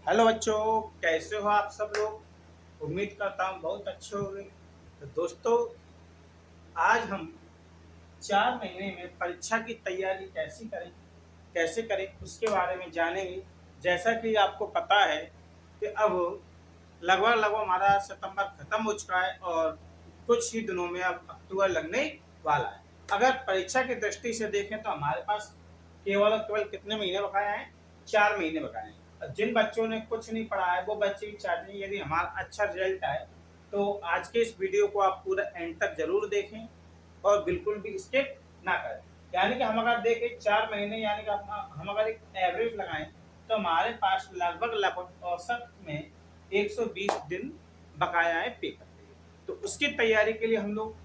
Hello बच्चों, कैसे हो आप सब लोग। उम्मीद करता हूँ बहुत अच्छे होंगे। तो दोस्तों, आज हम 4 महीने में परीक्षा की तैयारी कैसे करें उसके बारे में जानेंगे। जैसा कि आपको पता है कि अब लगभग लगभग हमारा सितंबर खत्म हो चुका है और कुछ ही दिनों में अब अक्टूबर लगने वाला है। अगर परीक्षा की दृष्टि से देखें तो हमारे पास केवल और केवल कितने महीने बकाए हैं? 4 महीने बकाए हैं। और जिन बच्चों ने कुछ नहीं पढ़ा है वो बच्चे भी चाहते हैं यदि हमारा अच्छा रिजल्ट आए तो आज के इस वीडियो को आप पूरा एंड तक जरूर देखें और बिल्कुल भी स्किप ना करें। यानी कि हम अगर देखें 4 महीने, यानी कि हम अगर एक एवरेज लगाएं तो हमारे पास लगभग लगभग औसत में 120 दिन बकाया है पेपर के लिए। तो उसकी तैयारी के लिए हम लोग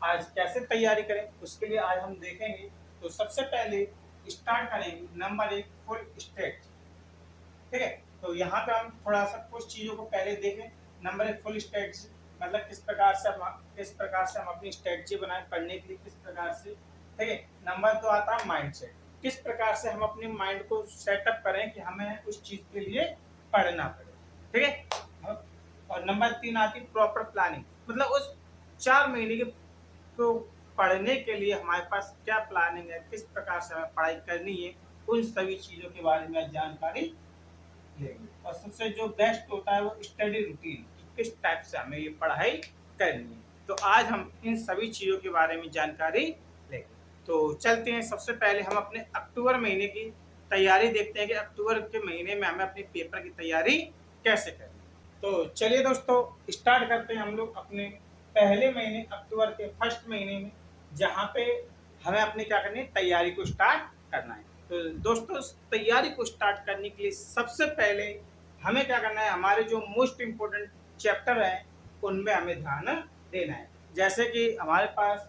आज कैसे तैयारी करें उसके लिए आज हम देखेंगे। तो सबसे पहले स्टार्ट करेंगे नंबर 1, फुल स्टेट। ठीक है, तो यहाँ पे हम थोड़ा सा कुछ चीजों को पहले देखें। नंबर 1, फुल स्ट्रेटजी, मतलब किस प्रकार से हम अपनी स्ट्रेटजी बनाए पढ़ने के लिए, किस प्रकार से। ठीक है, नंबर 2 आता है माइंड सेट, किस प्रकार से हम अपने माइंड को सेटअप करें कि हमें उस चीज के लिए पढ़ना पड़े। ठीक है, और नंबर 3 आती है प्रॉपर प्लानिंग, मतलब उस 4 महीने के को पढ़ने के लिए हमारे पास क्या प्लानिंग है, किस प्रकार से हमें पढ़ाई करनी है, उन सभी चीजों के बारे में जानकारी लेंगे। और सबसे जो बेस्ट होता है वो स्टडी रूटीन, किस टाइप से हमें ये पढ़ाई करनी है। तो आज हम इन सभी चीज़ों के बारे में जानकारी लेंगे। तो चलते हैं, सबसे पहले हम अपने अक्टूबर महीने की तैयारी देखते हैं कि अक्टूबर के महीने में हमें अपने पेपर की तैयारी कैसे करनी है। तो चलिए दोस्तों, स्टार्ट करते हैं हम लोग अपने पहले महीने अक्टूबर के फर्स्ट महीने में, जहाँ पे हमें अपनी क्या करनी है, तैयारी को स्टार्ट करना है। तो दोस्तों, तैयारी को स्टार्ट करने के लिए सबसे पहले हमें क्या करना है, हमारे जो मोस्ट इम्पोर्टेंट चैप्टर हैं उनमें हमें ध्यान देना है। जैसे कि हमारे पास,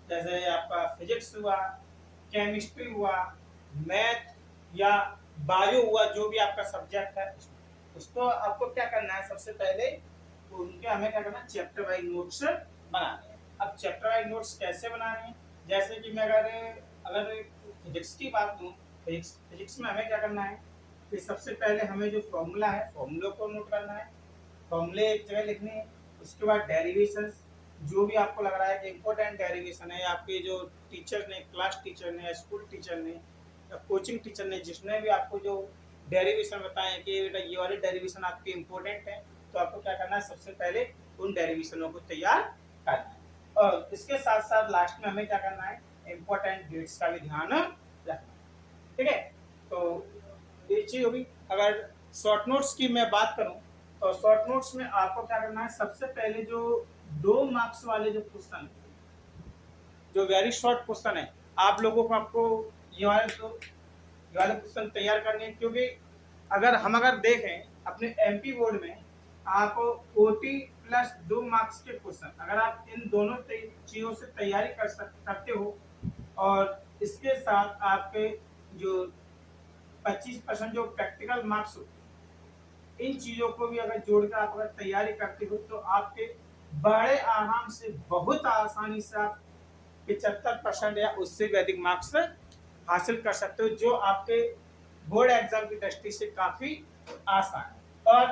जैसे आपका फिजिक्स हुआ, केमिस्ट्री हुआ, मैथ या बायो हुआ, जो भी आपका सब्जेक्ट है उसको आपको क्या करना है, सबसे पहले तो उनके हमें क्या करना है, चैप्टर वाइज नोट्स बनाने हैं। अब चैप्टर वाइज नोट्स कैसे बनाने हैं, जैसे कि मैं अगर अगर फिजिक्स की बात करूँ, फिजिक्स में हमें क्या करना है कि सबसे पहले हमें जो फॉर्मूला है फॉर्मूलों को नोट करना है, फॉर्मूले एक जगह लिखने हैं। उसके बाद डेरिवेशन, जो भी आपको लग रहा है कि इम्पोर्टेंट डेरिवेशन है, आपके जो टीचर ने, क्लास टीचर ने, स्कूल टीचर ने या कोचिंग टीचर ने, जिसने भी आपको जो डेरिवेशन बताए कि बेटा ये वाले डेरिवेशन आपके इम्पोर्टेंट हैं, तो आपको क्या करना है, सबसे पहले उन डेरिवेशनों को तैयार करना है। और इसके साथ साथ लास्ट में हमें क्या करना है, इम्पोर्टेंट डेट्स का भी ध्यान रखना है। ठीक है, तो ये चीज होगी। अगर शॉर्ट नोट्स की मैं बात करूं तो शॉर्ट नोट्स में आपको क्या करना है, सबसे पहले जो 2 मार्क्स वाले जो क्वेश्चन, जो वेरी शॉर्ट क्वेश्चन है, आप लोगों को आपको ये वाले क्वेश्चन तैयार करने हैं। क्योंकि अगर देखें अपने एमपी बोर्ड में, आप ओटी प्लस 2 मार्क्स के क्वेश्चन, अगर आप इन दोनों चीजों से तैयारी करते हो और इसके साथ आपके जो 25% जो प्रैक्टिकल मार्क्स होते हैं, इन चीजों को भी अगर जोड़कर आप अगर तैयारी करते हो तो आपके बड़े आराम से, बहुत आसानी से आप 75% या उससे भी अधिक मार्क्स हासिल कर सकते हो, जो आपके बोर्ड एग्जाम की दृष्टि से काफी आसान है। और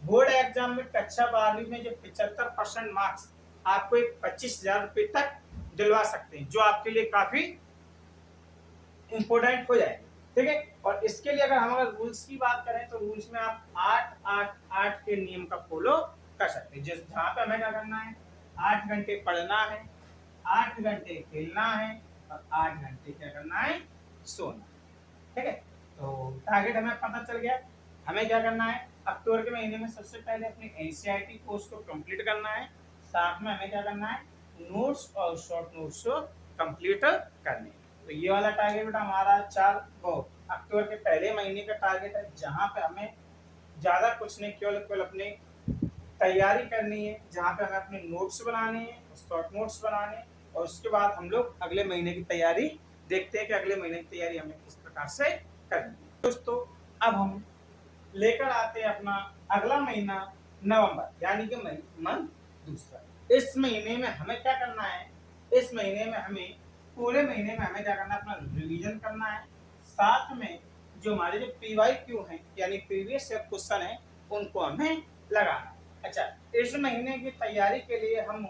बोर्ड एग्जाम में कक्षा 12वीं में जो 75% मार्क्स आपको एक 25,000 रुपये तक दिलवा सकते हैं, जो आपके लिए काफी इम्पोर्टेंट हो जाएगी। ठीक है, और इसके लिए अगर हम रूल्स की बात करें तो रूल्स में आप 8-8-8 के नियम का फॉलो कर सकते हैं। जहाँ पे हमें क्या करना है, 8 घंटे पढ़ना है, 8 घंटे खेलना है और 8 घंटे क्या करना है, सोना। ठीक है, तो टारगेट हमें पता चल गया। हमें क्या करना है, अक्टूबर के महीने में सबसे पहले अपने एनसीईआरटी कोर्स को कंप्लीट करना है। साथ में हमें क्या करना है, नोट्स और शॉर्ट नोट्स को कंप्लीट करने हैं। तो ये वाला टारगेट बेटा हमारा अक्टूबर के पहले महीने का टारगेट है, जहाँ पे हमें ज्यादा कुछ नहीं, केवल केवल अपने तैयारी करनी है, जहाँ पे हमें अपने नोट्स बनाने हैं, शॉर्ट नोट्स बनाने हैं। और उसके बाद हम लोग अगले महीने की तैयारी देखते हैं कि अगले महीने की तैयारी हमें किस प्रकार से करनी है। दोस्तों, अब हम लेकर आते हैं अपना अगला महीना नवंबर, यानी कि मंथ दूसरा। इस महीने में हमें क्या करना है, इस महीने में हमें पूरे महीने में हमें क्या करना है, अपना रिवीजन करना है। साथ में जो हमारे जो PYQ हैं यानी प्रीवियस ईयर क्वेश्चन है उनको हमें लगाना। अच्छा, इस महीने की तैयारी के लिए हम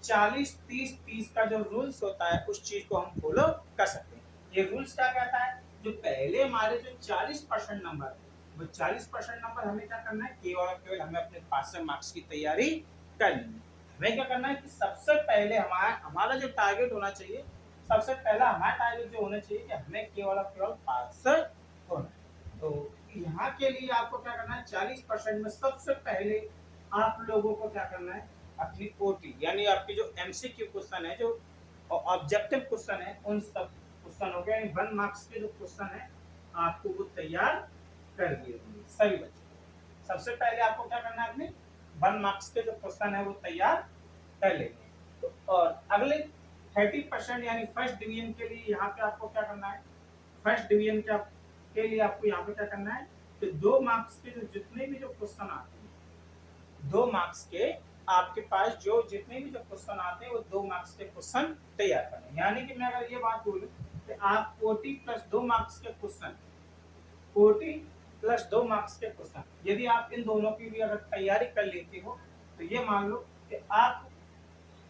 40-30-30 का जो रूल्स होता है उस चीज को हम फॉलो कर सकते हैं। ये रूल्स क्या कहता है, जो पहले हमारे जो 40% नंबर है वो 40% नंबर हमें क्या करना है, केवल और केवल हमें अपने पास से मार्क्स की तैयारी करनी है। हमें क्या करना है कि सबसे पहले हमारा जो टारगेट होना चाहिए, सबसे पहला हमारा टारगेट जो होना चाहिए कि हमें केवल और केवल पास होना है। तो यहाँ के लिए आपको क्या करना है, 40% में सबसे पहले आप लोगों को क्या करना है, अपनी ओटी यानी आपकी जो MCQ क्वेश्चन है, जो ऑब्जेक्टिव क्वेश्चन है, उन सब क्वेश्चन हो गया 1 मार्क्स के जो क्वेश्चन है आपको वो तैयार कर दिए होंगे सभी बच्चों। सबसे पहले आपको क्या करना है, अपने 1 मार्क्स के जो क्वेश्चन है वो तैयार कर लेंगे। तो और अगले 30% यानी फर्स्ट डिवीजन के लिए यहाँ पे आपको क्या करना है, फर्स्ट डिवीजन के लिए आपको यहाँ पे क्या करना है कि 2 मार्क्स के जो जितने भी जो क्वेश्चन आते हैं, 2 मार्क्स के आपके पास जो जितने भी जो क्वेश्चन आते हैं वो 2 मार्क्स के क्वेश्चन तैयार करने। यानी कि मैं अगर ये बात बोलूं कि आप OT प्लस 2 मार्क्स के क्वेश्चन, OT प्लस 2 मार्क्स के क्वेश्चन, यदि आप इन दोनों की भी अगर तैयारी कर लेते हो तो ये मान लो कि आप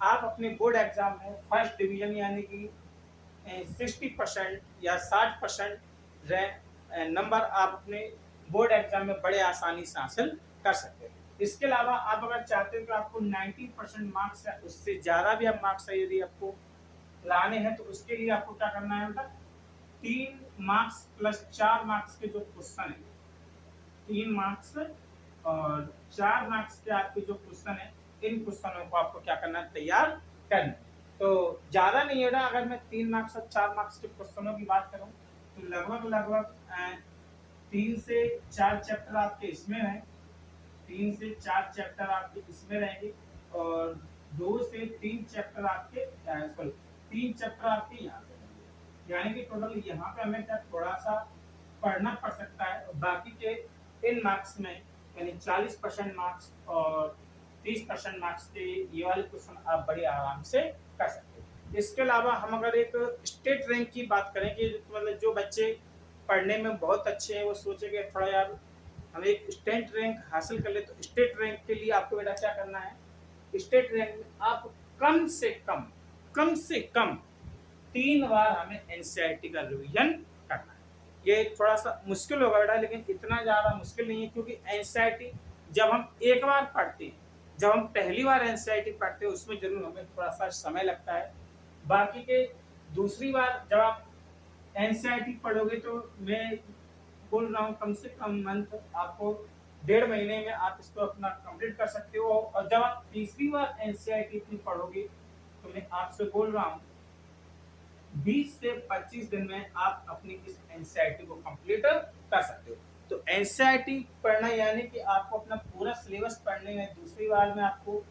अपने बोर्ड एग्जाम में फर्स्ट डिवीजन यानी कि 60% या 60% नंबर आप अपने बोर्ड एग्जाम में बड़े आसानी से हासिल कर सकते हैं। इसके अलावा आप अगर चाहते हो कि आपको 90% मार्क्स या उससे ज़्यादा भी आप मार्क्स है यदि आपको लाने हैं तो उसके लिए आपको क्या करना है, मतलब 3 मार्क्स प्लस 4 मार्क्स के जो क्वेश्चन है, 3 मार्क्स और 4 मार्क्स के आपके जो क्वेश्चन है, इन क्वेश्चनों को आपको क्या करना है, तैयार करना। तो ज़्यादा नहीं है ना, अगर मैं 3 मार्क्स और 4 मार्क्स के क्वेश्चनों की बात करूँ तो लगभग 3 से 4 चैप्टर आपके इसमें हैं, 3 से 4 चैप्टर आपके इसमें रहेंगे और 2 से 3 चैप्टर आपके सॉरी 3 चैप्टर आपके यहाँ पे रहेंगे। यानी कि टोटल यहाँ पे हमें क्या थोड़ा सा पढ़ना पड़ सकता है, और बाकी के इन मार्क्स में यानी 40% मार्क्स और 30% मार्क्स के ये वाले क्वेश्चन आप बड़े आराम से कर सकते हो। इसके अलावा हम अगर एक स्टेट रैंक की बात करें कि मतलब जो बच्चे पढ़ने में बहुत अच्छे हैं वो सोचेंगे थोड़ा यार हम एक स्टेट रैंक हासिल कर ले, तो स्टेट रैंक के लिए आपको बेटा क्या करना है, स्टेट रैंक में आप कम से कम 3 बार हमें NCERT का रिवीजन करना है। ये थोड़ा सा मुश्किल होगा बेटा, लेकिन इतना ज़्यादा मुश्किल नहीं है, क्योंकि NCERT जब हम एक बार पढ़ते हैं, जब हम पहली बार NCERT पढ़ते हैं उसमें जरूर हमें थोड़ा सा समय लगता है। बाकी के दूसरी बार जब आप NCERT पढ़ोगे तो मैं बोल रहा हूँ कम से कम मंथ आपको 1.5 महीने में आप इसको अपना कंप्लीट कर सकते हो। और जब आप तीसरी बार NCERT इतनी पढ़ोगे तो मैं आपसे बोल रहा हूँ 20 से 25 दिन में आप अपनी इस NCERT को कंप्लीट कर सकते हो। तो NCERT पढ़ना यानी कि आपको अपना पूरा सिलेबस पढ़ने में दूसरी बार में आपको,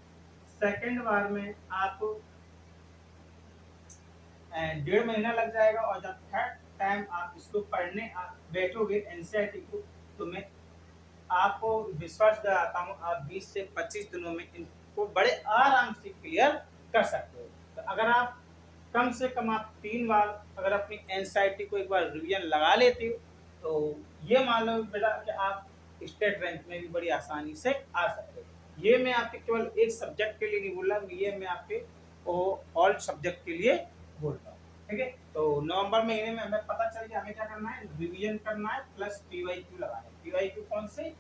सेकंड बार में आपको 1.5 महीना लग जाएगा, और जब थर्ड टाइम आप इसको पढ़ने बैठोगे NCERT को, तो मैं आपको विश्वास दिलाता हूँ आप 20 से 25 दिनों में इनको बड़े आराम से क्लियर कर सकते हो। तो अगर आप कम से कम आप 3 बार अगर अपनी NCERT को एक बार रिवीजन लगा लेते हो तो ये मान लो बेटा कि आप स्टेट रैंक में भी बड़ी आसानी से आ सकते हो। ये मैं आपके केवल एक सब्जेक्ट के लिए नहीं बोल रहा, ये मैं आपके ऑल सब्जेक्ट के लिए बोल रहा हूँ। ठीक है, तो नवंबर महीने में हमें पता चल गया हमें क्या करना है, रिवीजन करना है प्लस PYQ लगाना है। PYQ कौन से,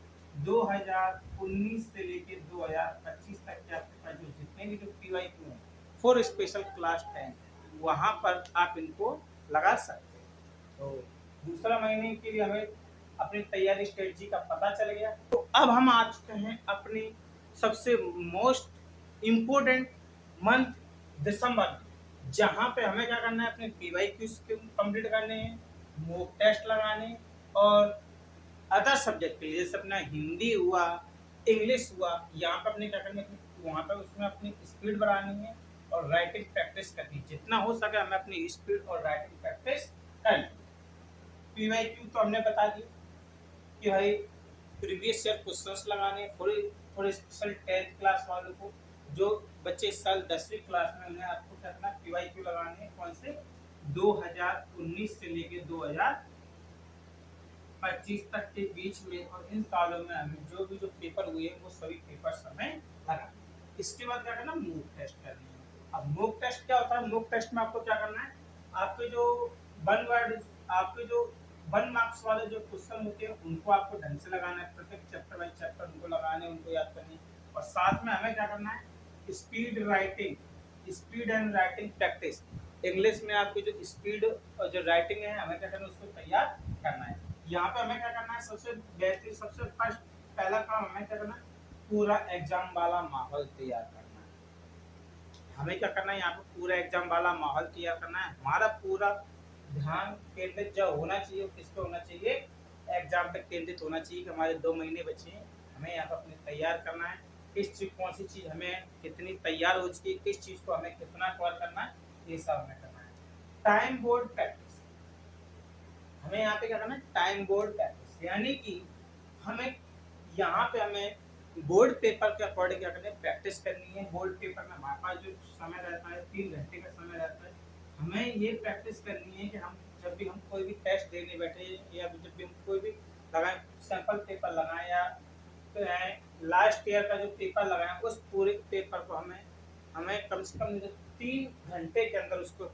2019 से लेके 2025 तक के आपके पास जो जितने भी जो PYQ हैं फॉर स्पेशल क्लास 10 वहाँ पर आप इनको लगा सकते हैं। तो दूसरा महीने के लिए हमें अपनी तैयारी स्ट्रेटजी का पता चल गया। तो अब हम आ चुके हैं अपनी सबसे मोस्ट इम्पोर्टेंट मंथ दिसंबर में, जहाँ पे हमें क्या करना है, अपने PYQs कंप्लीट करने हैं, मॉक टेस्ट लगाने, और अदर सब्जेक्ट के लिए जैसे अपना हिंदी हुआ, इंग्लिश हुआ, यहाँ पर अपने क्या करना है, वहाँ पर उसमें अपनी स्पीड बढ़ानी है और राइटिंग प्रैक्टिस करनी है। जितना हो सके हमें अपनी स्पीड और राइटिंग प्रैक्टिस करनी। PYQ तो हमने बता दिया कि भाई प्रीवियस ईयर क्वेश्चंस लगाने फॉर स्पेशल 10th क्लास वालों को, जो बच्चे इस साल 10वीं क्लास में उन्हें आपको क्या करना, PYQ लगाने हैं कौन से, 2019 से लेके 2025 25 तक के बीच में, और इन सालों में हमें जो भी जो पेपर हुए वो सभी पेपर हमें लगा। इसके बाद क्या करना, मूक टेस्ट करनी है। अब मूक टेस्ट क्या होता है, मूक टेस्ट में आपको क्या करना है, आपके जो वन वर्ड, आपके जो 1 मार्क्स वाले जो क्वेश्चन होते हैं उनको आपको ढंग से लगाना है, प्रत्येक चैप्टर बाई चैप्टर उनको लगाने, उनको याद करनी है। और साथ में हमें क्या करना है, speed and writing practice. English में आपकी जो स्पीड और जो राइटिंग है हमें क्या करना है, उसको तैयार करना है। यहाँ पे हमें क्या करना है, सबसे बेहतरीन, सबसे फर्स्ट पहला काम हमें क्या करना है, पूरा एग्जाम वाला माहौल तैयार करना है। हमें क्या करना है, यहाँ पे पूरा एग्जाम वाला माहौल तैयार करना है। हमारा पूरा ध्यान केंद्रित जो होना चाहिए किस पे होना चाहिए, एग्जाम पे केंद्रित होना चाहिए कि हमारे 2 महीने बचे हैं, हमें यहाँ पे अपने तैयार करना है। किस चीज, कौन सी चीज हमें कितनी तैयार हो चुकी है, किस चीज को हमें कितना कवर करना है, ये सब हमें करना है। टाइम बोर्ड प्रैक्टिस, हमें यहाँ पे क्या करना है, टाइम बोर्ड प्रैक्टिस, यानी कि हमें यहाँ पे हमें बोर्ड पेपर के अकॉर्डिंग क्या करना है, प्रैक्टिस करनी है। बोर्ड पेपर में हमारे पास जो समय रहता है 3 घंटे का समय रहता है, हमें ये प्रैक्टिस करनी है कि हम जब भी हम कोई भी टेस्ट देने बैठे या जब भी हम कोई भी लगाएं, सैंपल पेपर लगाएं या लास्ट ईयर का जो पेपर लगाएं, उस पूरे पेपर को हमें हमें कम से कम 3 घंटे के अंदर उसको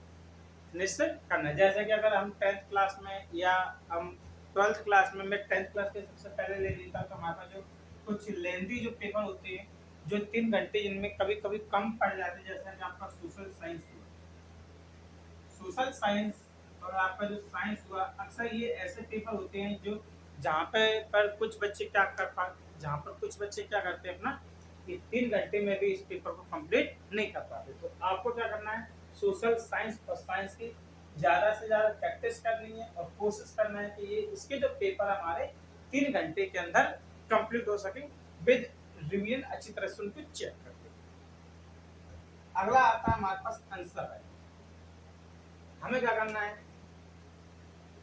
निश्चित करना है। जैसे कि अगर हम 10th क्लास में या हम 12th क्लास में, मैं 10th क्लास के सबसे पहले ले लेता हूँ, तो हमारे पास जो कुछ लेंदी जो पेपर होते हैं जो 3 घंटे, जिनमें कभी कभी कम पड़ जाते हैं, जैसे कि आपका सोशल साइंस और आपका जो साइंस हुआ, अक्सर ये ऐसे पेपर होते हैं जो जहाँ पे पर कुछ बच्चे क्या कर पाते, जहाँ पर कुछ बच्चे क्या करते हैं अपना कि 3 घंटे में भी इस पेपर को कंप्लीट नहीं कर पाते। तो आपको क्या करना है, सोशल साइंस और साइंस की ज़्यादा से ज़्यादा प्रैक्टिस करनी है और कोशिश करना है कि ये इसके जो पेपर हमारे 3 घंटे के अंदर कंप्लीट हो सके, विद रिवीजन अच्छी तरह से उनको चेक करके। अगला आता है हमारे पास आंसर राइटिंग। हमें क्या करना है,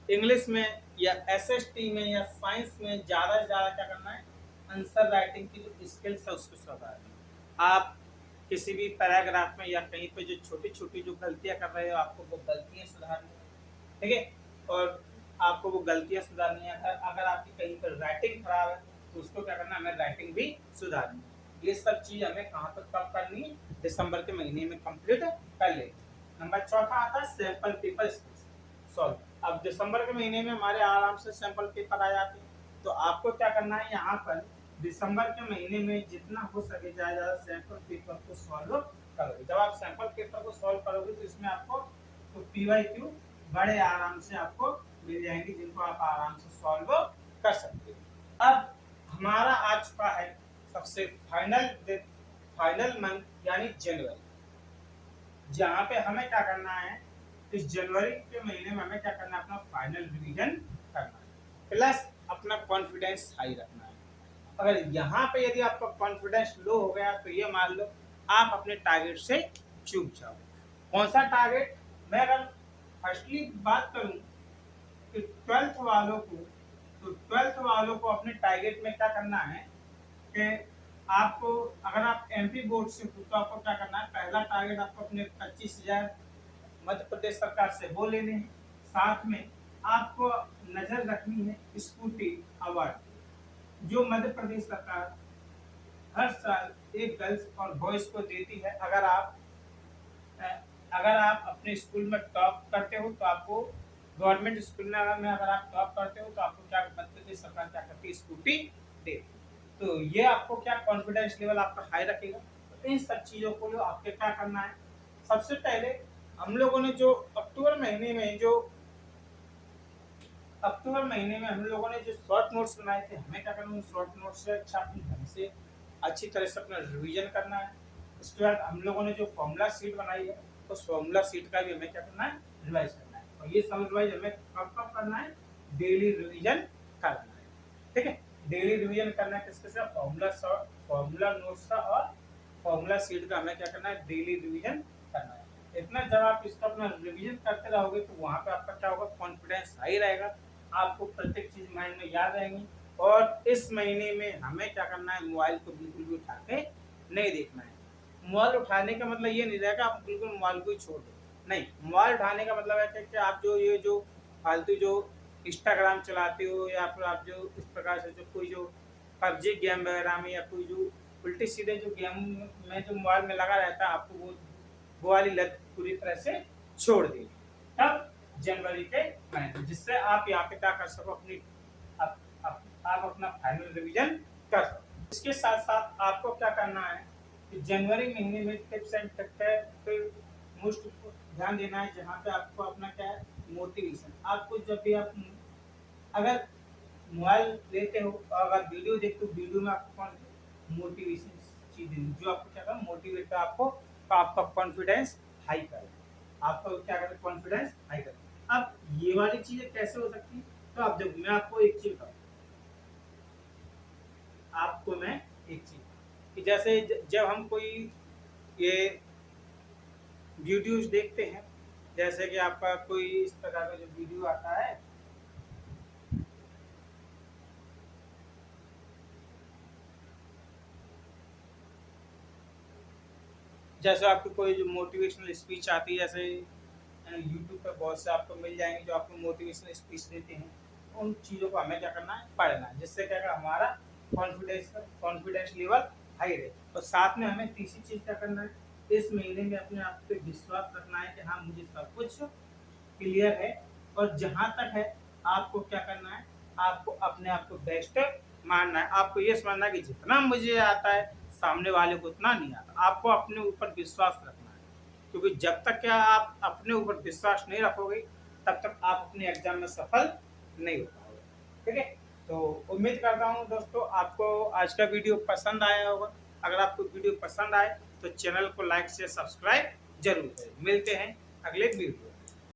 इंग्लिश में या एसएसटी में या साइंस में ज़्यादा से ज़्यादा क्या करना है, आंसर राइटिंग की जो स्किल्स है उसको सुधारना। आप किसी भी पैराग्राफ में या कहीं पे जो छोटी छोटी जो गलतियां कर रहे हो, आपको वो गलतियां सुधारनी है, ठीक है। और आपको वो गलतियां सुधारनी है। अगर आपकी कहीं पर राइटिंग खराब है तो उसको क्या करना है, हमें राइटिंग भी सुधारनी है। ये सब चीज़ हमें कहाँ पर कब करनी है, दिसंबर के महीने में कंप्लीट कर ले। नंबर चौथा आता है सैंपल पेपर सॉल्व। अब दिसंबर के महीने में हमारे आराम से सैंपल पेपर आ जाते हैं, तो आपको क्या करना है, यहाँ पर दिसंबर के महीने में जितना हो सके ज़्यादा सैंपल पेपर को सॉल्व करोगे। जब आप सैंपल पेपर को सॉल्व करोगे तो इसमें आपको तो PYQ बड़े आराम से आपको मिल जाएंगे, जिनको आप आराम से सॉल्व कर सकते हो। अब हमारा आ चुका है सबसे फाइनल मंथ यानी जनवरी, जहाँ पे हमें क्या करना है, इस जनवरी के महीने में हमें क्या करना है, अपना फाइनल रिवीजन करना है, प्लस अपना कॉन्फिडेंस हाई रखना है। अगर यहाँ पे यदि आपका कॉन्फिडेंस लो हो गया तो ये मान लो आप अपने टारगेट से चूक जाओ। कौन सा टारगेट, मैं अगर फर्स्टली बात करूं कि 12th वालों को अपने टारगेट में क्या करना है कि आपको, अगर आप MP बोर्ड से हो तो आपको क्या करना है, पहला टारगेट आपको अपने 25,000 मध्य प्रदेश सरकार से वो लेने हैं। साथ में आपको नजर रखनी है स्कूटी अवार्ड जो मध्य प्रदेश सरकार हर साल एक गर्ल्स और बॉयज को देती है। अगर आप अपने स्कूल में टॉप करते हो तो आपको गवर्नमेंट स्कूल में अगर आप टॉप करते हो तो आपको क्या मध्य प्रदेश सरकार क्या करती है, स्कूटी देती। तो ये आपको क्या कॉन्फिडेंस लेवल आपका हाई रखेगा। तो इन सब चीज़ों को लो आपके क्या करना है, सबसे पहले हम लोगों ने जो अक्टूबर महीने में हम लोगों ने जो शॉर्ट नोट्स बनाए थे, हमें क्या करना है, शॉर्ट नोट्स से अच्छा अपने ढंग से अच्छी तरह से अपना रिवीजन करना है। उसके बाद हम लोगों ने जो फॉर्मूला शीट बनाई है उस फॉर्मूला शीट का भी हमें क्या करना है, रिवाइज करना है। और ये सब रिवाइज हमें कब कब करना है, डेली रिवीजन करना है, ठीक है। डेली रिवीजन करना है किसके साथ, फॉर्मूला नोट्स का और फॉर्मूला शीट का हमें क्या करना है, डेली रिवीजन करना है। इतना जब आप इसका अपना रिवीजन करते रहोगे तो वहाँ पे आपका क्या होगा, कॉन्फिडेंस हाई रहेगा, आपको प्रत्येक चीज माइंड में याद रहेंगी। और इस महीने में हमें क्या करना है, मोबाइल को बिल्कुल भी उठा के नहीं देखना है। मोबाइल उठाने का मतलब ये नहीं रहेगा आप बिल्कुल मोबाइल को ही छोड़ दो, नहीं। मोबाइल उठाने का मतलब है कि आप जो ये जो फालतू जो इंस्टाग्राम चलाते हो या फिर आप जो इस प्रकार से जो कोई जो पबजी गेम वगैरह में या कोई जो उल्टे सीधे जो गेम में जो मोबाइल में लगा रहता है, आपको वो वाली लत पूरी तरह से छोड़ देगी तब जनवरी के महीने, जिससे आप यहाँ पे क्या कर सको, अपनी आप अपना फाइनल रिवीजन कर सको। इसके साथ साथ आपको क्या करना है कि जनवरी महीने में टिप्स एंड ट्रिक्स पे मोस्ट ध्यान देना है, जहाँ पे आपको अपना क्या है मोटिवेशन। आपको जब भी आप अगर मोबाइल लेते हो और अगर वीडियो देखते हो, वीडियो में आपको कौन मोटिवेशन चीज देनी जो आपको क्या करें मोटिवेट कर आपको, तो आपका कॉन्फिडेंस हाई करे, आपको क्या करें कॉन्फिडेंस हाई करे। अब ये वाली चीजें कैसे हो सकती है, तो आप देखो मैं आपको एक चीज बताऊँ, आपको मैं एक चीज कि जैसे जब हम कोई ये वीडियोज देखते हैं, जैसे कि आपका कोई इस प्रकार का जो वीडियो आता है, जैसे आपकी कोई जो मोटिवेशनल स्पीच आती है, जैसे यूट्यूब पर बहुत से आपको मिल जाएंगे जो आपको मोटिवेशनल स्पीच देते हैं, उन चीज़ों को हमें क्या करना है पढ़ना है, जिससे क्या हमारा कॉन्फिडेंस लेवल हाई रहे। और साथ में हमें तीसरी चीज़ क्या करना है, इस महीने में अपने आप पे विश्वास रखना है कि हाँ मुझे सब कुछ क्लियर है। और जहाँ तक है आपको क्या करना है, आपको अपने आप को बेस्ट मानना है, आपको ये समझना है कि जितना मुझे आता है सामने वाले को उतना नहीं आता। आपको अपने ऊपर विश्वास रखना है, क्योंकि जब तक क्या आप अपने ऊपर विश्वास नहीं रखोगे तब तक आप अपने एग्जाम में सफल नहीं हो पाओगे। ठीक है, तो उम्मीद करता हूँ दोस्तों आपको आज का वीडियो पसंद आया होगा। अगर आपको वीडियो पसंद आए तो चैनल को लाइक से सब्सक्राइब जरूर करें। मिलते हैं अगले वीडियो।